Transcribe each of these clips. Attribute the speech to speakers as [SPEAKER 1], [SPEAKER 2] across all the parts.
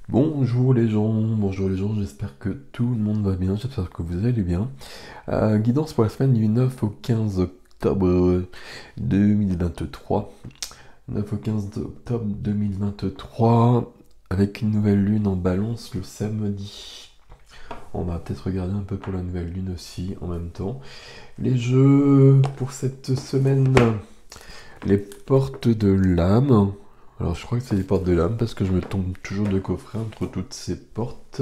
[SPEAKER 1] Bonjour les gens, j'espère que tout le monde va bien, j'espère que vous allez bien. Guidance pour la semaine du 9 au 15 octobre 2023. 9 au 15 octobre 2023, avec une nouvelle lune en balance le samedi. On va peut-être regarder un peu pour la nouvelle lune aussi en même temps. Les jeux pour cette semaine, les portes de l'âme. Alors je crois que c'est les portes de l'âme parce que je me tombe toujours de coffret entre toutes ces portes.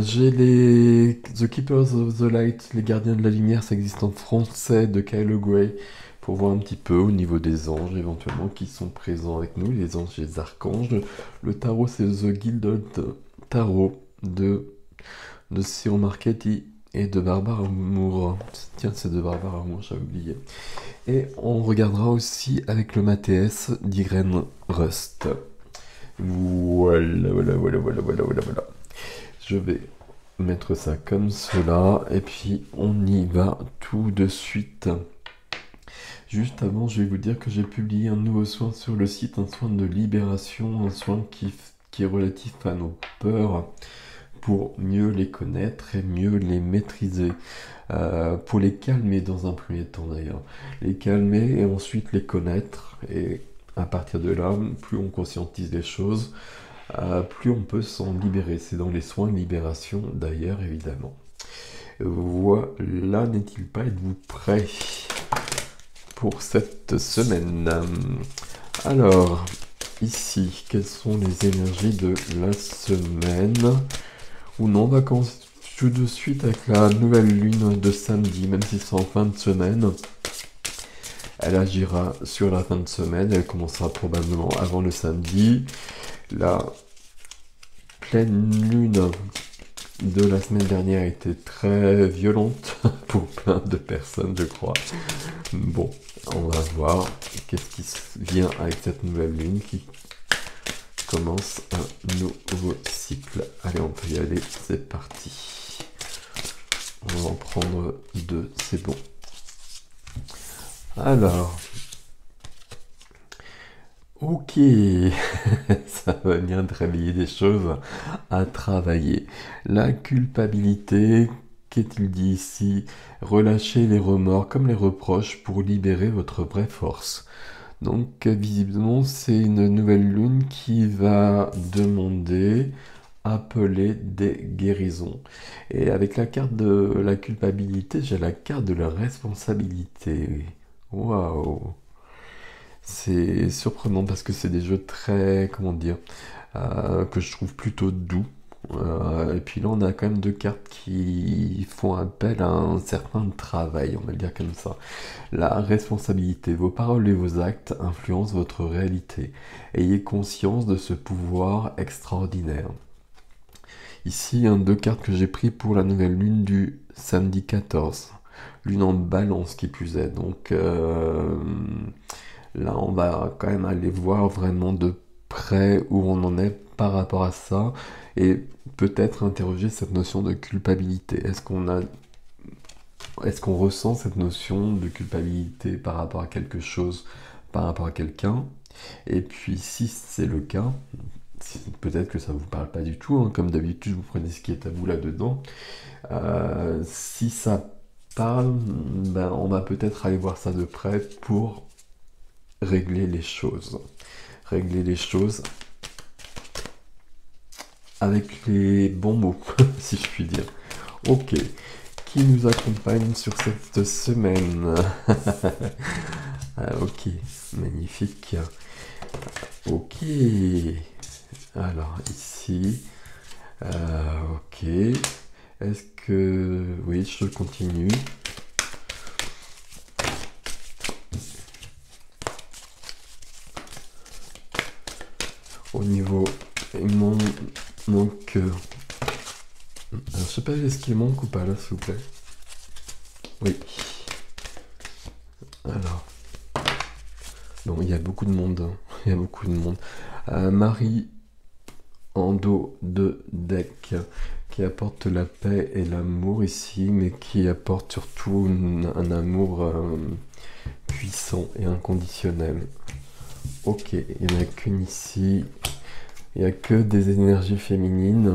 [SPEAKER 1] J'ai les The Keepers of the Light, les gardiens de la lumière, ça existe en français de Kylo Grey, pour voir un petit peu au niveau des anges éventuellement qui sont présents avec nous, les anges et les archanges. Le tarot c'est The Gilded Tarot de Ciro Marchetti et de Barbara Amour. Tiens, c'est de Barbara Amour, j'avais oublié. Et on regardera aussi avec le Mathéès d'Irene Rust. Voilà. Je vais mettre ça comme cela et puis on y va tout de suite. Juste avant, je vais vous dire que j'ai publié un nouveau soin sur le site, un soin de libération, un soin qui est relatif à nos peurs pour mieux les connaître et mieux les maîtriser. Pour les calmer dans un premier temps d'ailleurs. Les calmer et ensuite les connaître. Et à partir de là, plus on conscientise les choses, plus on peut s'en libérer. C'est dans les soins de libération d'ailleurs, évidemment. Voilà, n'est-il pas? Êtes-vous prêts pour cette semaine? Alors, ici, quelles sont les énergies de la semaine? Ou non, on va commencer tout de suite avec la nouvelle lune de samedi, même si c'est en fin de semaine. Elle agira sur la fin de semaine, elle commencera probablement avant le samedi. La pleine lune de la semaine dernière était très violente pour plein de personnes, je crois. Bon, on va voir qu'est-ce qui vient avec cette nouvelle lune qui commence un nouveau cycle. Allez, on peut y aller, c'est parti. On va en prendre deux, c'est bon. Alors, ok, ça va venir de réveiller des choses à travailler. La culpabilité, qu'est-il dit ici? Relâchez les remords comme les reproches pour libérer votre vraie force. Donc visiblement c'est une nouvelle lune qui va demander, appeler des guérisons. Et avec la carte de la culpabilité, j'ai la carte de la responsabilité. Waouh! C'est surprenant parce que c'est des jeux très, comment dire, que je trouve plutôt doux. Et puis là, on a quand même deux cartes qui font appel à un certain travail, on va le dire comme ça. La responsabilité. Vos paroles et vos actes influencent votre réalité. Ayez conscience de ce pouvoir extraordinaire. Ici, deux cartes que j'ai pris pour la nouvelle lune du samedi 14. Lune en balance qui plus est. Donc là, on va quand même aller voir vraiment de près où on en est par rapport à ça et peut-être interroger cette notion de culpabilité. Est-ce qu'on ressent cette notion de culpabilité par rapport à quelque chose, par rapport à quelqu'un? Et puis si c'est le cas, peut-être que ça vous parle pas du tout, hein, comme d'habitude vous prenez ce qui est à vous là-dedans. Si ça parle, ben, on va peut-être aller voir ça de près pour régler les choses. Régler les choses avec les bons mots, si je puis dire. Ok, qui nous accompagne sur cette semaine? Ok, magnifique. Ok, alors ici, ok, est-ce que... Oui, je continue. Au niveau... Il manque... Alors, je sais pas, est-ce qu'il manque ou pas là, s'il vous plaît? Oui. Alors... Bon, il y a beaucoup de monde. Hein. Il y a beaucoup de monde. Marie en dos de deck qui apporte la paix et l'amour ici, mais qui apporte surtout un amour puissant et inconditionnel. Ok, il n'y en a qu'une ici. Il n'y a que des énergies féminines.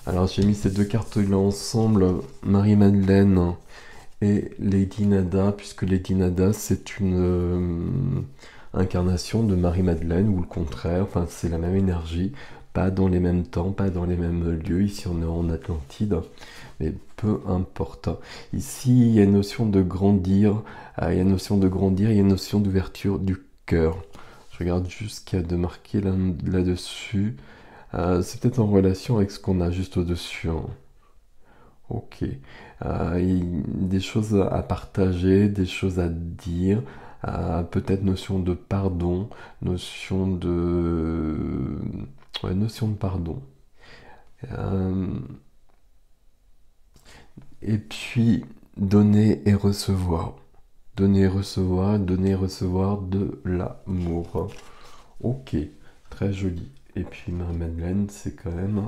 [SPEAKER 1] Alors j'ai mis ces deux cartes-là ensemble, Marie-Madeleine et Lady Nada, puisque Lady Nada c'est une incarnation de Marie-Madeleine, ou le contraire, enfin c'est la même énergie, pas dans les mêmes temps, pas dans les mêmes lieux, ici on est en Atlantide, mais peu importe. Ici il y a une notion de grandir, il y a une notion de grandir, il y a une notion d'ouverture du cœur. Je regarde juste ce qu'il y a de marqué là-dessus. C'est peut-être en relation avec ce qu'on a juste au-dessus, hein. Ok. Des choses à partager, des choses à dire, peut-être notion de pardon, notion de... Ouais, notion de pardon. Euh, et puis, donner et recevoir. Donner et recevoir, donner et recevoir de l'amour. Ok, très joli. Et puis, Marie-Madeleine, c'est quand même...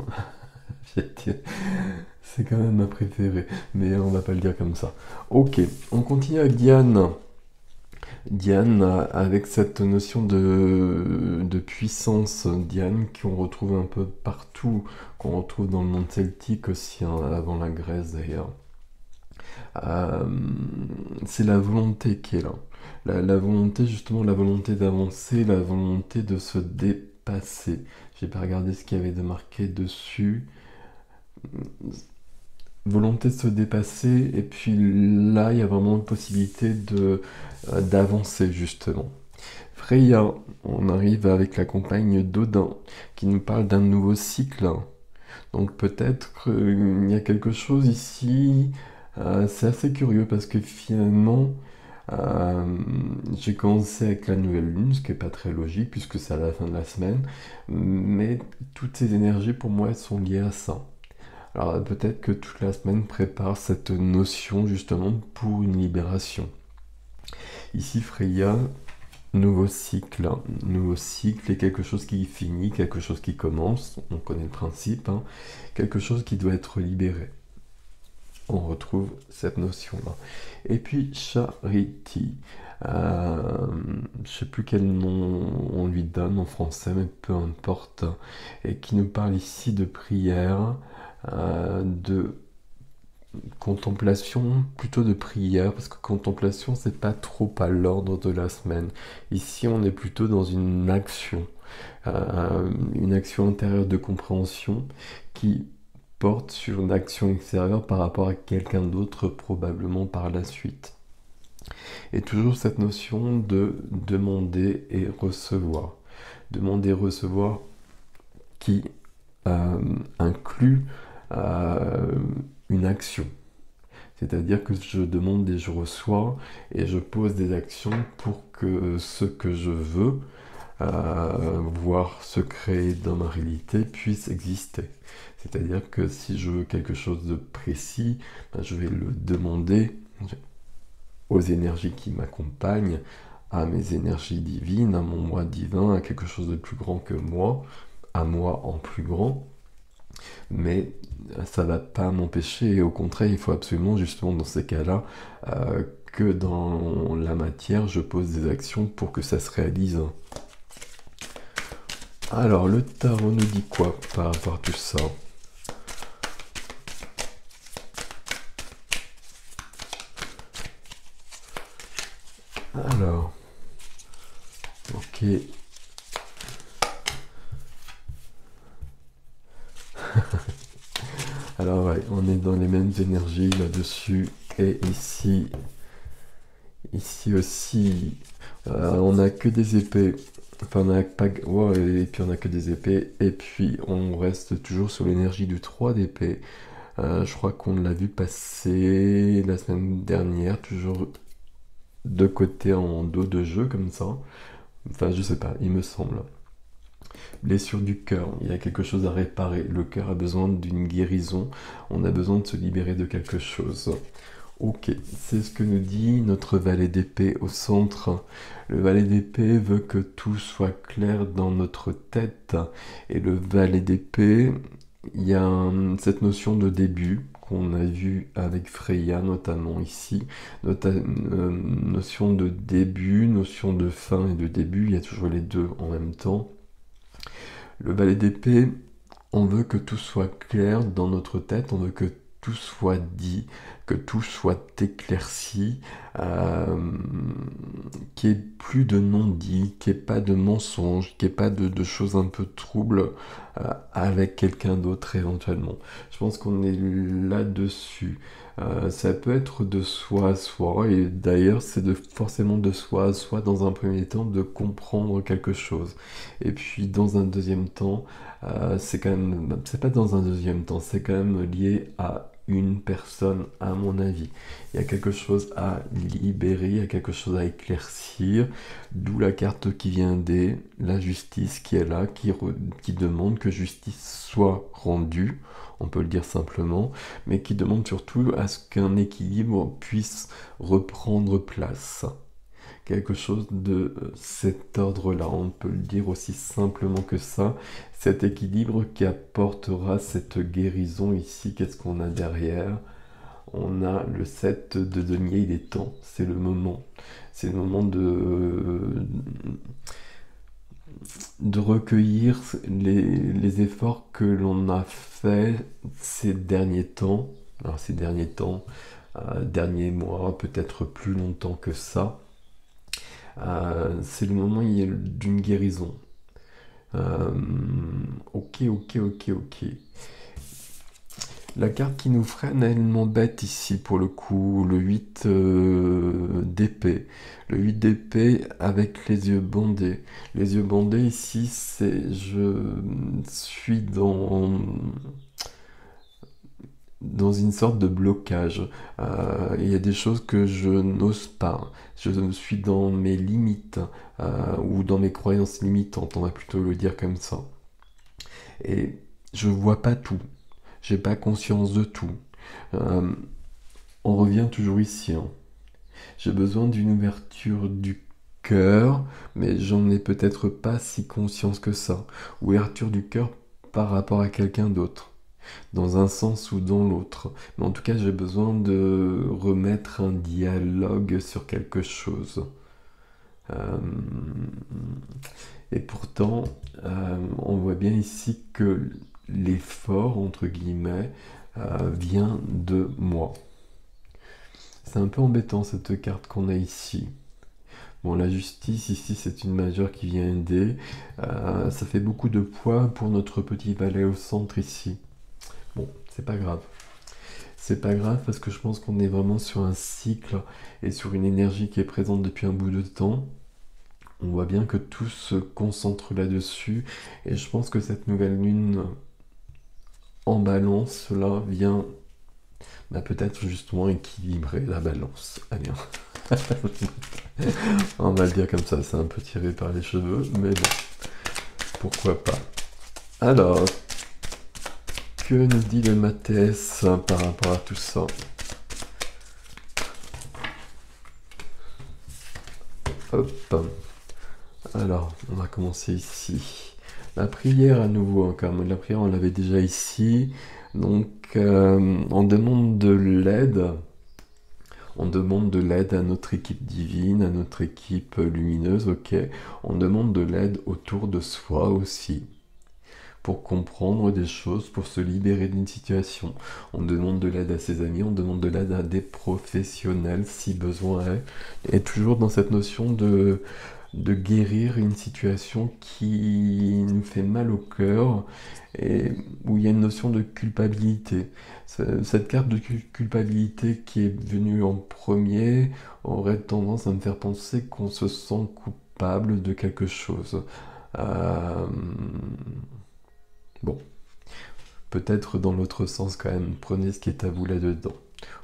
[SPEAKER 1] C'est quand même ma préférée, mais on va pas le dire comme ça. Ok, on continue avec Diane. Diane, avec cette notion de puissance, Diane, qu'on retrouve un peu partout, qu'on retrouve dans le monde celtique aussi, hein, avant la Grèce d'ailleurs. Euh, c'est la volonté qui est là. La volonté, justement, la volonté d'avancer, la volonté de se dépasser. J'ai pas regardé ce qu'il y avait de marqué dessus. Volonté de se dépasser, et puis là il y a vraiment une possibilité d'avancer justement. Freya, on arrive avec la compagne d'Odin qui nous parle d'un nouveau cycle, donc peut-être qu'il y a quelque chose ici. C'est assez curieux parce que finalement euh, j'ai commencé avec la nouvelle lune, ce qui n'est pas très logique puisque c'est à la fin de la semaine, mais toutes ces énergies pour moi elles sont liées à ça. Alors peut-être que toute la semaine prépare cette notion justement pour une libération. Ici Freya, nouveau cycle et quelque chose qui finit, quelque chose qui commence, on connaît le principe, hein, quelque chose qui doit être libéré. On retrouve cette notion-là. Et puis Charity, je sais plus quel nom on lui donne en français, mais peu importe, et qui nous parle ici de prière, de contemplation, plutôt de prière, parce que contemplation, c'est pas trop à l'ordre de la semaine. Ici, on est plutôt dans une action intérieure de compréhension qui porte sur une action extérieure par rapport à quelqu'un d'autre, probablement par la suite. Et toujours cette notion de demander et recevoir. Demander et recevoir qui inclut une action. C'est-à-dire que je demande et je reçois et je pose des actions pour que ce que je veux voir se créer dans ma réalité puisse exister. C'est-à-dire que si je veux quelque chose de précis, ben, je vais le demander aux énergies qui m'accompagnent, à mes énergies divines, à mon moi divin, à quelque chose de plus grand que moi, à moi en plus grand. Mais ça va pas m'empêcher, et au contraire, il faut absolument, justement, dans ces cas-là, que dans la matière, je pose des actions pour que ça se réalise. Alors, le tarot nous dit quoi par rapport à tout ça? Alors, ok. Alors ouais, on est dans les mêmes énergies là-dessus. Et ici aussi, on n'a que des épées. Enfin, on n'a pas... Ouais, et puis on a que des épées. Et puis on reste toujours sur l'énergie du 3 d'épée. Je crois qu'on l'a vu passer la semaine dernière, toujours de côté en dos de jeu comme ça. Enfin, je sais pas, il me semble. Blessure du cœur, il y a quelque chose à réparer. Le cœur a besoin d'une guérison. On a besoin de se libérer de quelque chose. Ok, c'est ce que nous dit notre valet d'épée au centre. Le valet d'épée veut que tout soit clair dans notre tête. Et le valet d'épée, il y a cette notion de début qu'on a vu avec Freya notamment ici. Notion de début, notion de fin et de début, il y a toujours les deux en même temps. Le valet d'épée, on veut que tout soit clair dans notre tête, on veut que tout soit dit, que tout soit éclairci, euh, qu'il n'y ait plus de non-dit, qu'il n'y ait pas de mensonges, qu'il n'y ait pas de choses un peu troubles avec quelqu'un d'autre éventuellement. Je pense qu'on est là-dessus. Ça peut être de soi à soi, et d'ailleurs c'est forcément de soi à soi dans un premier temps de comprendre quelque chose. Et puis dans un deuxième temps, c'est quand même, c'est pas dans un deuxième temps, c'est quand même lié à une personne, à mon avis. Il y a quelque chose à libérer, il y a quelque chose à éclaircir, d'où la carte qui vient des la justice qui est là, qui demande que justice soit rendue, on peut le dire simplement, mais qui demande surtout à ce qu'un équilibre puisse reprendre place. Quelque chose de cet ordre-là, on peut le dire aussi simplement que ça, cet équilibre qui apportera cette guérison ici. Qu'est-ce qu'on a derrière? On a le 7 de denier, il est temps, c'est le moment. C'est le moment de recueillir les efforts que l'on a fait ces derniers temps. Alors ces derniers temps, derniers mois, peut-être plus longtemps que ça. C'est le moment d'une guérison. Euh, ok, ok, ok, ok. La carte qui nous freine, elle m'embête ici pour le coup, le 8 d'épée. Le 8 d'épée avec les yeux bandés. Les yeux bandés ici, c'est je suis dans une sorte de blocage. Il y a des choses que je n'ose pas. Je suis dans mes limites ou dans mes croyances limitantes, on va plutôt le dire comme ça. Et je vois pas tout. J'ai pas conscience de tout. Euh, on revient toujours ici, hein. J'ai besoin d'une ouverture du cœur, mais j'en ai peut-être pas si conscience que ça. Ouverture du cœur par rapport à quelqu'un d'autre, dans un sens ou dans l'autre. Mais en tout cas, j'ai besoin de remettre un dialogue sur quelque chose. Euh, et pourtant, on voit bien ici que l'effort, entre guillemets, vient de moi. C'est un peu embêtant cette carte qu'on a ici. Bon, la justice ici, c'est une majeure qui vient aider. Ça fait beaucoup de poids pour notre petit valet au centre ici. Bon, c'est pas grave. C'est pas grave parce que je pense qu'on est vraiment sur un cycle et sur une énergie qui est présente depuis un bout de temps. On voit bien que tout se concentre là-dessus et je pense que cette nouvelle lune en balance là vient peut-être justement équilibrer la balance. Allez, on va le dire comme ça, c'est un peu tiré par les cheveux, mais bon, pourquoi pas. Alors, que nous dit le Matès par rapport à tout ça? Hop. Alors, on va commencer ici. La prière à nouveau, hein, comme la prière on l'avait déjà ici. Donc, on demande de l'aide. On demande de l'aide à notre équipe divine, à notre équipe lumineuse, ok. On demande de l'aide autour de soi aussi, pour comprendre des choses, pour se libérer d'une situation. On demande de l'aide à ses amis, on demande de l'aide à des professionnels si besoin est. Et toujours dans cette notion de guérir une situation qui nous fait mal au cœur et où il y a une notion de culpabilité. Cette carte de culpabilité qui est venue en premier aurait tendance à me faire penser qu'on se sent coupable de quelque chose. Euh, Bon, peut-être dans l'autre sens quand même, prenez ce qui est à vous là-dedans.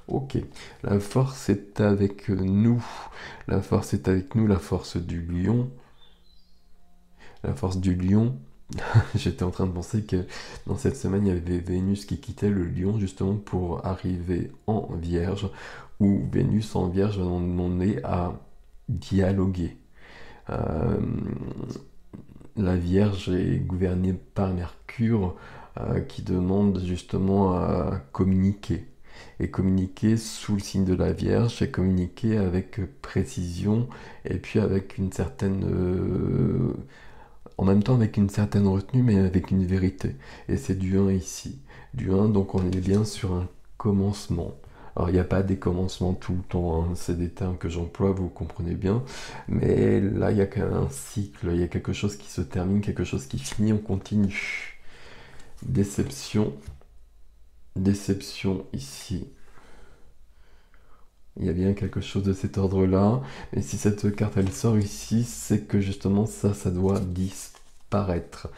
[SPEAKER 1] Ok, la force est avec nous. La force est avec nous, la force du lion. La force du lion. J'étais en train de penser que dans cette semaine, il y avait Vénus qui quittait le lion justement pour arriver en vierge, où Vénus en vierge va nous demander à dialoguer. Euh, la Vierge est gouvernée par Mercure qui demande justement à communiquer. Et communiquer sous le signe de la Vierge, et communiquer avec précision et puis avec une certaine en même temps avec une certaine retenue, mais avec une vérité. Et c'est du 1 ici. Du 1, donc on est bien sur un commencement. Alors, il n'y a pas des commencements tout le temps, hein, c'est des termes que j'emploie, vous comprenez bien. Mais là, il y a quand même un cycle, il y a quelque chose qui se termine, quelque chose qui finit, on continue. Déception, déception ici. Il y a bien quelque chose de cet ordre-là. Et si cette carte, elle sort ici, c'est que justement, ça doit disparaître.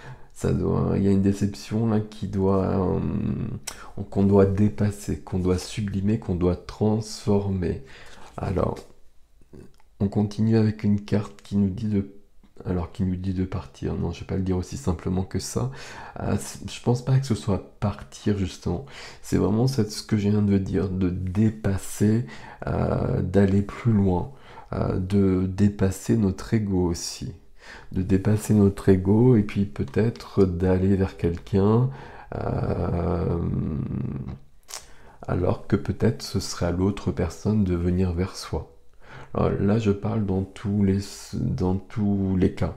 [SPEAKER 1] Il y a une déception là qu'on doit dépasser, qu'on doit sublimer, qu'on doit transformer. Alors, on continue avec une carte qui nous dit de partir. Non, je vais pas le dire aussi simplement que ça. Je pense pas que ce soit partir justement. C'est vraiment ce que je viens de dire, de dépasser, d'aller plus loin, de dépasser notre ego aussi, de dépasser notre ego et puis peut-être d'aller vers quelqu'un. euh, Alors que peut-être ce serait à l'autre personne de venir vers soi. Alors là, je parle dans tous les cas,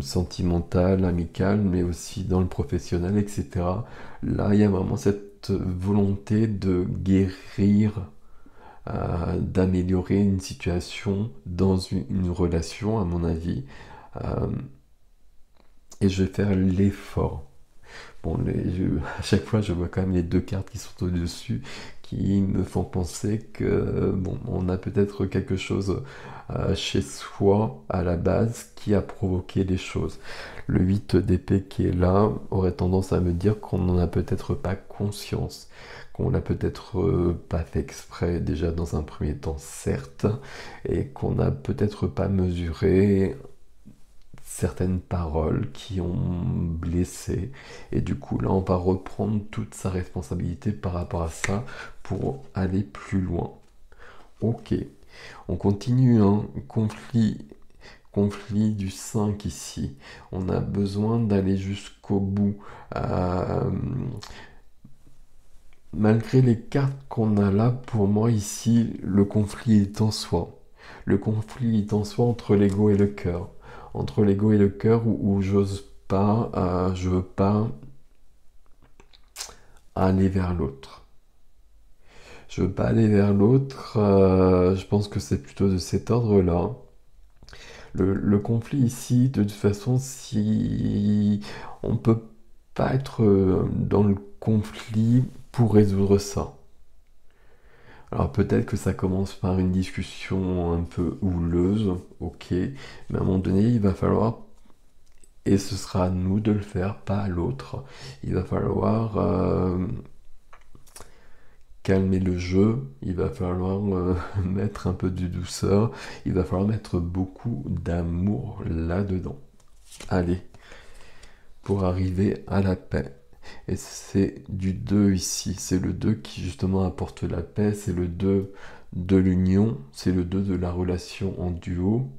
[SPEAKER 1] sentimental, amical, mais aussi dans le professionnel, etc. Là, il y a vraiment cette volonté de guérir, d'améliorer une situation dans une relation, à mon avis. Euh, et je vais faire l'effort. Bon, à chaque fois, je vois quand même les deux cartes qui sont au-dessus, qui me font penser que, bon, on a peut-être quelque chose chez soi à la base qui a provoqué des choses. Le 8 d'épée qui est là aurait tendance à me dire qu'on n'en a peut-être pas conscience, qu'on l'a peut-être pas fait exprès déjà dans un premier temps, certes, et qu'on n'a peut-être pas mesuré certaines paroles qui ont blessé. Et du coup, là, on va reprendre toute sa responsabilité par rapport à ça pour aller plus loin. Ok, on continue, hein. Conflit du 5 ici. On a besoin d'aller jusqu'au bout. Malgré les cartes qu'on a là, pour moi ici, le conflit est en soi. Le conflit est en soi entre l'ego et le cœur. Entre l'ego et le cœur où j'ose pas, je veux pas aller vers l'autre. Je veux pas aller vers l'autre, je pense que c'est plutôt de cet ordre-là. Le conflit ici, de toute façon, si on peut pas être dans le conflit pour résoudre ça. Alors peut-être que ça commence par une discussion un peu houleuse, ok, mais à un moment donné, il va falloir, et ce sera à nous de le faire, pas à l'autre, il va falloir calmer le jeu, il va falloir mettre un peu de douceur, il va falloir mettre beaucoup d'amour là-dedans. Allez, pour arriver à la paix. Et c'est du 2 ici, c'est le 2 qui justement apporte la paix, c'est le 2 de l'union, c'est le 2 de la relation en duo,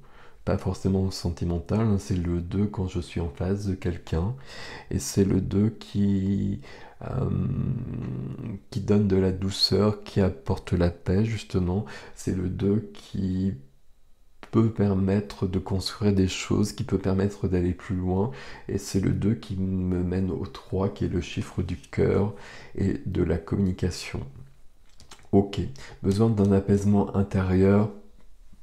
[SPEAKER 1] pas forcément sentimental, hein, c'est le 2 quand je suis en face de quelqu'un, et c'est le 2 qui donne de la douceur, qui apporte la paix justement, c'est le 2 qui peut permettre de construire des choses, qui peut permettre d'aller plus loin. Et c'est le 2 qui me mène au 3, qui est le chiffre du cœur et de la communication. Ok, besoin d'un apaisement intérieur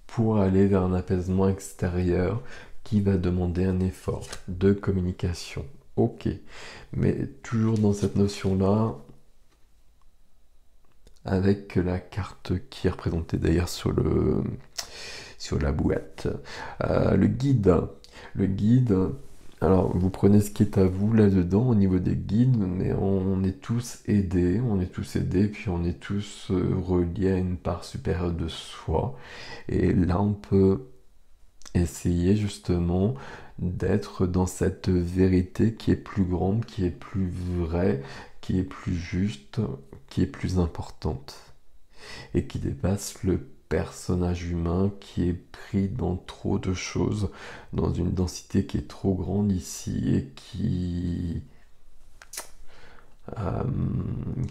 [SPEAKER 1] pour aller vers un apaisement extérieur qui va demander un effort de communication. Ok, mais toujours dans cette notion-là, avec la carte qui est représentée d'ailleurs sur la boîte. Le guide. Le guide, alors vous prenez ce qui est à vous là-dedans au niveau des guides, mais on est tous aidés, puis on est tous reliés à une part supérieure de soi. Et là, on peut essayer justement d'être dans cette vérité qui est plus grande, qui est plus vraie, qui est plus juste, qui est plus importante et qui dépasse le personnage humain qui est pris dans trop de choses, dans une densité qui est trop grande ici et euh,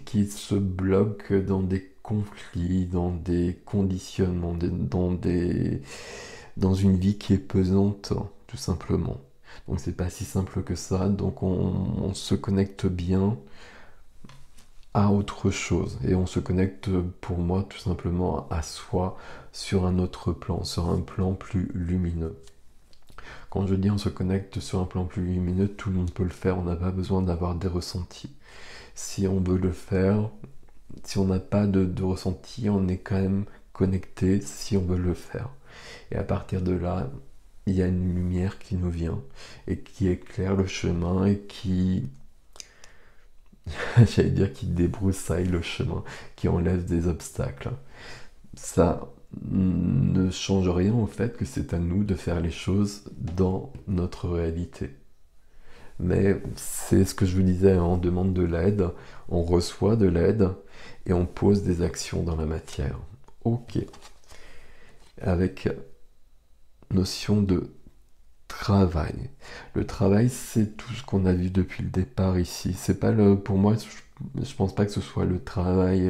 [SPEAKER 1] qui se bloque dans des conflits, dans des conditionnements, dans une vie qui est pesante. De tout simplement. Donc c'est pas si simple que ça, donc on se connecte bien à autre chose. Et on se connecte, pour moi, tout simplement à soi sur un autre plan, sur un plan plus lumineux. Quand je dis on se connecte sur un plan plus lumineux, tout le monde peut le faire, on n'a pas besoin d'avoir des ressentis. Si on veut le faire, si on n'a pas de ressenti, on est quand même connecté si on veut le faire. Et à partir de là, il y a une lumière qui nous vient et qui éclaire le chemin et qui, j'allais dire, qui débroussaille le chemin, qui enlève des obstacles. Ça ne change rien au fait que c'est à nous de faire les choses dans notre réalité. Mais c'est ce que je vous disais, hein, on demande de l'aide, on reçoit de l'aide et on pose des actions dans la matière. Ok. Avec notion de travail. Le travail, c'est tout ce qu'on a vu depuis le départ ici. C'est pas le, pour moi, je pense pas que ce soit le travail,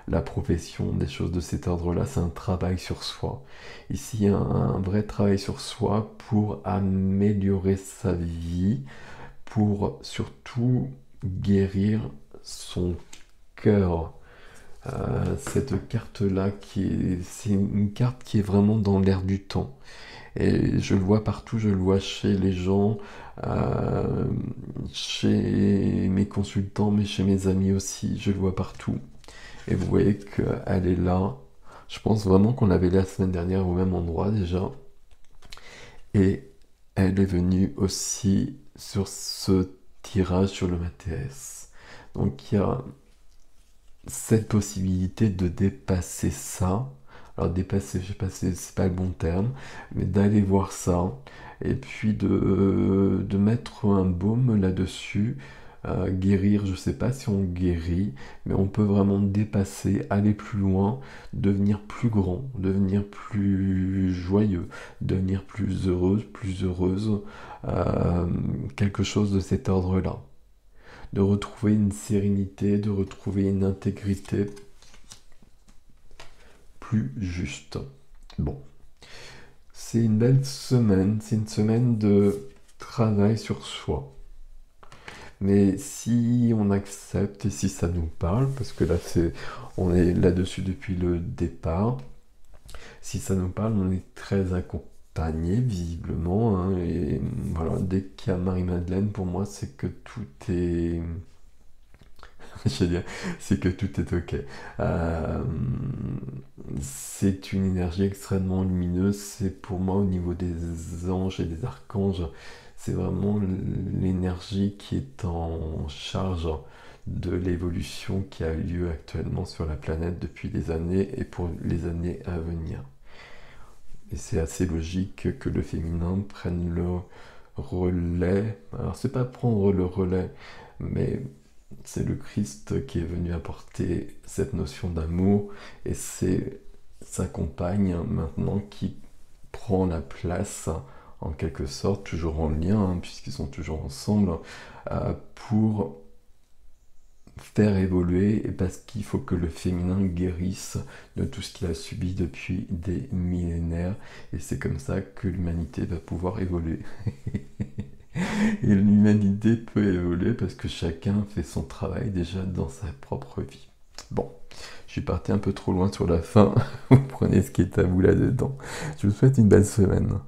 [SPEAKER 1] la profession, des choses de cet ordre-là. C'est un travail sur soi. Ici, il y a un vrai travail sur soi pour améliorer sa vie, pour surtout guérir son cœur. Cette carte-là, c'est une carte qui est vraiment dans l'air du temps. Et je le vois partout, je le vois chez les gens, euh, chez mes consultants, mais chez mes amis aussi, je le vois partout. Et vous voyez qu'elle est là. Je pense vraiment qu'on l'avait la semaine dernière au même endroit déjà. Et elle est venue aussi sur ce tirage sur le MATS. Donc il y a cette possibilité de dépasser ça. Alors dépasser, je sais pas si c'est pas le bon terme, mais d'aller voir ça et puis de mettre un baume là-dessus, guérir, je sais pas si on guérit, mais on peut vraiment dépasser, aller plus loin, devenir plus grand, devenir plus joyeux, devenir plus heureuse, quelque chose de cet ordre-là. De retrouver une sérénité, de retrouver une intégrité plus juste. Bon, c'est une belle semaine, c'est une semaine de travail sur soi. Mais si on accepte et si ça nous parle, parce que là on est là-dessus depuis le départ, si ça nous parle, on est très accompagné visiblement, hein, et voilà, dès qu'il y a Marie-Madeleine, pour moi, c'est que tout est je veux dire, c'est que tout est ok. Euh, c'est une énergie extrêmement lumineuse. C'est pour moi au niveau des anges et des archanges, c'est vraiment l'énergie qui est en charge de l'évolution qui a lieu actuellement sur la planète depuis des années et pour les années à venir. Et c'est assez logique que le féminin prenne le relais. Alors c'est pas prendre le relais, mais c'est le Christ qui est venu apporter cette notion d'amour et c'est sa compagne maintenant qui prend la place en quelque sorte, toujours en lien, hein, puisqu'ils sont toujours ensemble, pour faire évoluer et parce qu'il faut que le féminin guérisse de tout ce qu'il a subi depuis des millénaires et c'est comme ça que l'humanité va pouvoir évoluer. Et l'humanité peut évoluer parce que chacun fait son travail déjà dans sa propre vie. Bon, je suis parti un peu trop loin sur la fin. Vous prenez ce qui est à vous là-dedans. Je vous souhaite une belle semaine.